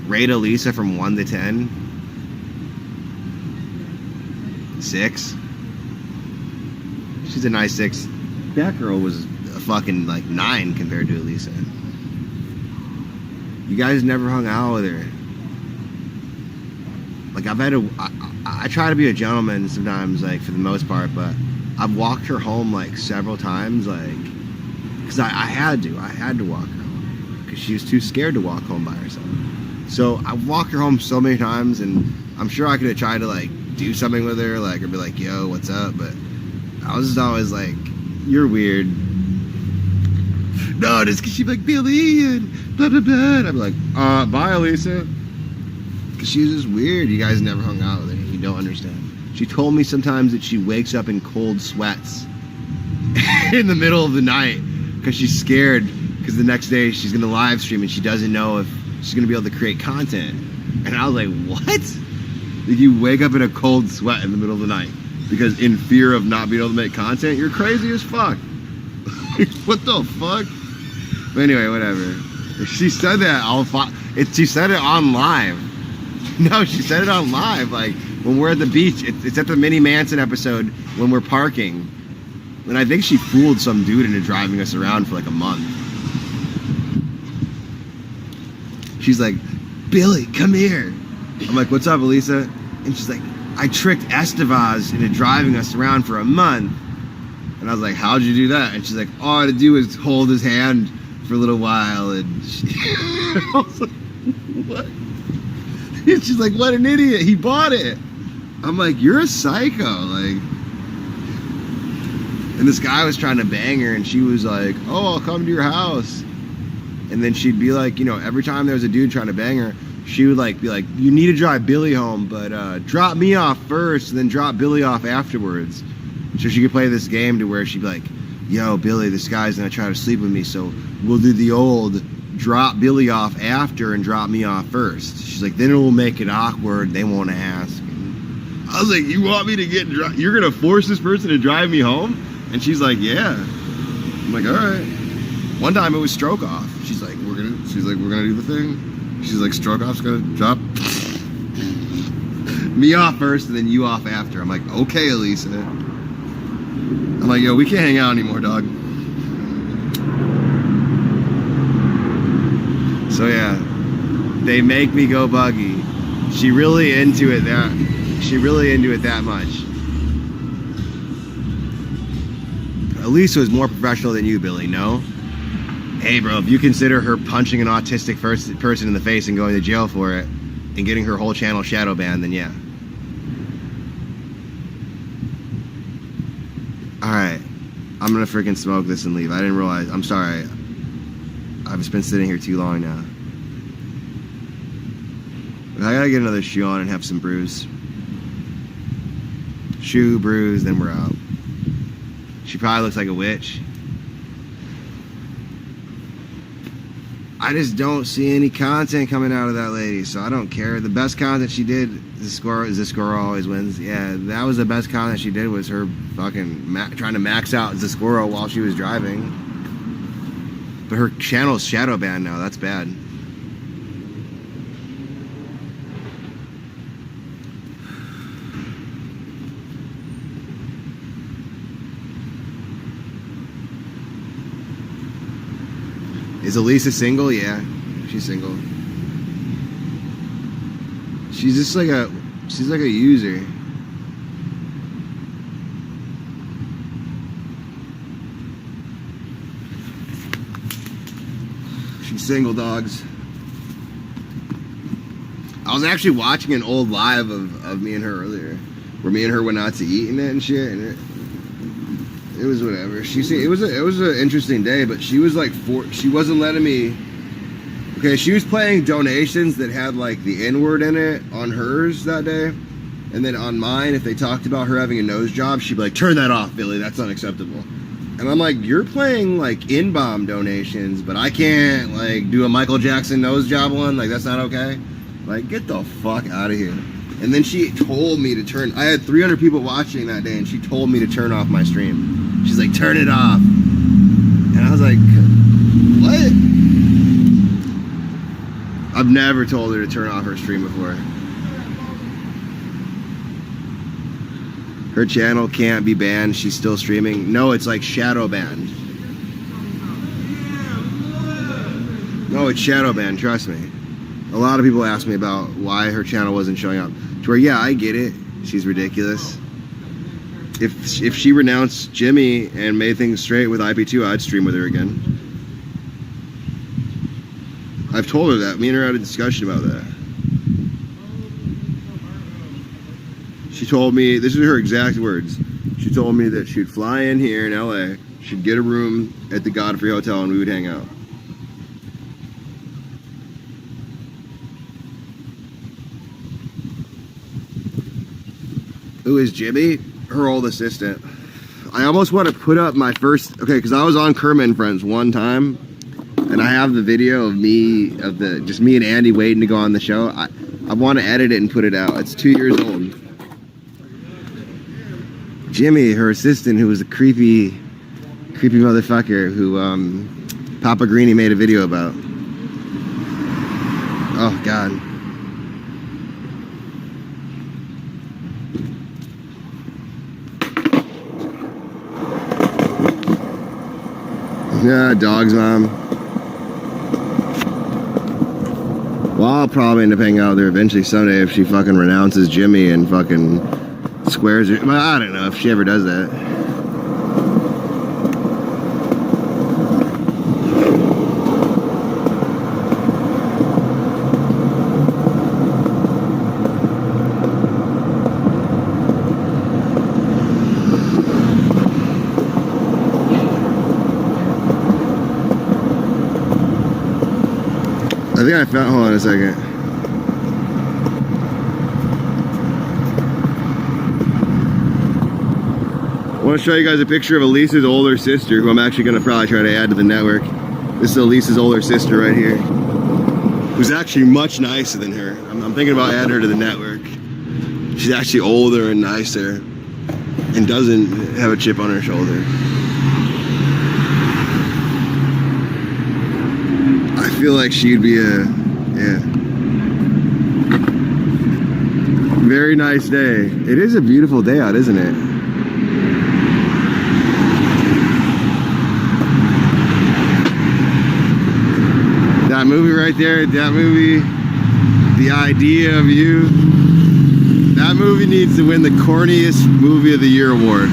Rate Elisa from 1 to 10. 6. She's a nice 6. That girl was a fucking like 9 compared to Elisa. You guys never hung out with her. Like I've had to, I try to be a gentleman sometimes, like for the most part, but I've walked her home like several times, like, cause I had to walk her home, cause she was too scared to walk home by herself. So I walked her home so many times, and I'm sure I could have tried to like do something with her, like, or be like, yo, what's up? But I was just always like, you're weird. No, just cause she'd be like, Billy, and blah, blah, blah. And I'd be like, bye, Elisa. Cause she was just weird. You guys never hung out with her. You don't understand. She told me sometimes that she wakes up in cold sweats in the middle of the night because she's scared, because the next day she's gonna live stream and she doesn't know if she's gonna be able to create content. And I was like, what? Like, you wake up in a cold sweat in the middle of the night because in fear of not being able to make content? You're crazy as fuck. What the fuck? But anyway, whatever. She said that she said it on live. No, she said it on live, like when we're at the beach. It's at the Minnie Manson episode when we're parking. And I think she fooled some dude into driving us around for like a month. She's like, Billy, come here. I'm like, what's up, Elisa? And she's like, I tricked Estevaz into driving us around for a month. And I was like, how'd you do that? And she's like, all I had to do was hold his hand for a little while. And I was like, what? And she's like, what an idiot, he bought it. I'm like, you're a psycho, like. And this guy was trying to bang her, and she was like, oh, I'll come to your house. And then she'd be like, you know, every time there was a dude trying to bang her, she would like be like, you need to drive Billy home, but drop me off first, and then drop Billy off afterwards. So she could play this game to where she'd be like, yo, Billy, this guy's gonna try to sleep with me, so we'll do the old drop Billy off after and drop me off first. She's like, then it will make it awkward, they won't ask. And I was like, you want me to get you're gonna force this person to drive me home? And she's like, yeah. I'm like, all right. One time it was stroke off. She's like, we're gonna do the thing. She's like, stroke off's gonna drop me off first and then you off after. I'm like, okay, Elisa. I'm like, yo, we can't hang out anymore, dog. So yeah, they make me go buggy. She really into it that much. Elisa was more professional than you, Billy, no? Hey bro, if you consider her punching an autistic person in the face and going to jail for it and getting her whole channel shadow banned, then yeah. Alright, I'm gonna freaking smoke this and leave. I didn't realize, I'm sorry. I've just been sitting here too long now. I gotta get another shoe on and have some brews. Shoe, brews, then we're out. She probably looks like a witch. I just don't see any content coming out of that lady, so I don't care. The best content she did, the squirrel always wins. Yeah, that was the best content she did, was her fucking trying to max out the squirrel while she was driving. But her channel's shadow banned now. That's bad. Is Elisa single? Yeah, she's single. She's just like a user. She's single, dogs. I was actually watching an old live of me and her earlier, where me and her went out to eat and that and shit, and it was whatever. It was an interesting day, but she was like, she wasn't letting me. Okay, she was playing donations that had like the N-word in it on hers that day, and then on mine, if they talked about her having a nose job, she'd be like, turn that off, Billy, that's unacceptable. And I'm like, you're playing like in-bomb donations, but I can't like do a Michael Jackson nose job one, like that's not okay. Like, get the fuck out of here. And then she told me to turn, I had 300 people watching that day, and she told me to turn off my stream. She's like, turn it off. And I was like, what? I've never told her to turn off her stream before. Her channel can't be banned. She's still streaming. No, it's like shadow banned. No, it's shadow banned. Trust me. A lot of people ask me about why her channel wasn't showing up. To where, yeah, I get it. She's ridiculous. If she renounced Jimmy and made things straight with IP2, I'd stream with her again. I've told her that. Me and her had a discussion about that. She told me, this is her exact words. She told me that she'd fly in here in LA, she'd get a room at the Godfrey Hotel, and we would hang out. Who is Jimmy? Her old assistant. I almost want to put up my first, okay, because I was on Kermit and Friends one time, and I have the video of just me and Andy waiting to go on the show. I want to edit it and put it out. It's 2 years old. Jimmy, her assistant, who was a creepy motherfucker who Papa Greeny made a video about. Oh God. Yeah, dog's mom. Well, I'll probably end up hanging out with her eventually someday if she fucking renounces Jimmy and fucking squares her. Well, I don't know if she ever does that. I think I found, hold on a second. I want to show you guys a picture of Elisa's older sister, who I'm actually going to probably try to add to the network. This is Elisa's older sister right here, who's actually much nicer than her. I'm thinking about adding her to the network. She's actually older and nicer, and doesn't have a chip on her shoulder. I feel like she'd be yeah. Very nice day. It is a beautiful day out, isn't it? That movie right there, that movie, The Idea of You, that movie needs to win the corniest movie of the year award.